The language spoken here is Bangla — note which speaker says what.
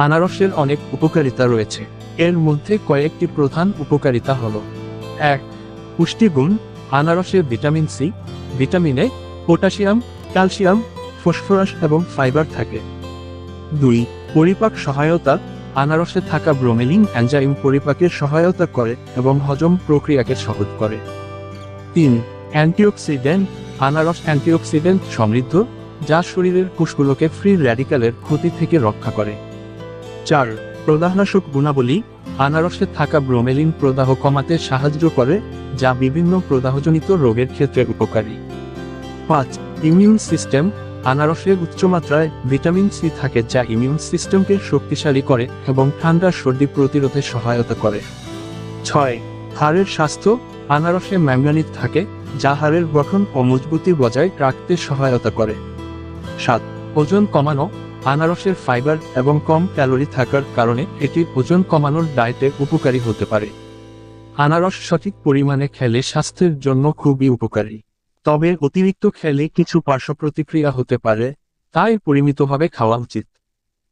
Speaker 1: আনারসের অনেক উপকারিতা রয়েছে। এর মধ্যে কয়েকটি প্রধান উপকারিতা হলো: ১. পুষ্টিগুণ। আনারসে vitamin C, vitamin A, potassium, calcium, phosphorus এবং ফাইবার থাকে। ২. পরিপাক সহায়তা। আনারসে থাকা ব্রোমেলিন এনজাইম পরিপাকের সহায়তা করে এবং হজম প্রক্রিয়াকে সহজ করে। ৩. অ্যান্টিঅক্সিডেন্ট। আনারস অ্যান্টিঅক্সিডেন্ট সমৃদ্ধ, যা শরীরের কোষগুলোকে ফ্রি র্যাডিক্যালের ক্ষতি থেকে রক্ষা করে। ৪. প্রদাহনাশক গুণাবলী। আনারসে থাকা ব্রোমেলিন প্রদাহ কমাতে সাহায্য করে, যা বিভিন্ন প্রদাহজনিত রোগের ক্ষেত্রে উপকারী। ৫. Immune system. আনারসে উচ্চমাত্রায় ভিটামিন সি থাকে, যা ইমিউন সিস্টেমকে শক্তিশালী করে এবং ঠান্ডা সর্দি প্রতিরোধে সহায়তা করে। ৬. হাড়ের স্বাস্থ্য। আনারসে ম্যাঙ্গানিজ থাকে, যা হাড়ের গঠন ও মজবুতি বজায় রাখতে সহায়তা করে। ৭. ওজন কমানো। আনারসের ফাইবার এবং কম ক্যালোরি থাকার কারণে এটি ওজন কমানোর ডায়েটে উপকারী হতে পারে। আনারস সঠিক পরিমাণে খেলে স্বাস্থ্যের জন্য খুবই উপকারী, তবে অতিরিক্ত খেলে কিছু পার্শ্বপ্রতিক্রিয়া হতে পারে, তাই পরিমিতভাবে খাওয়া উচিত।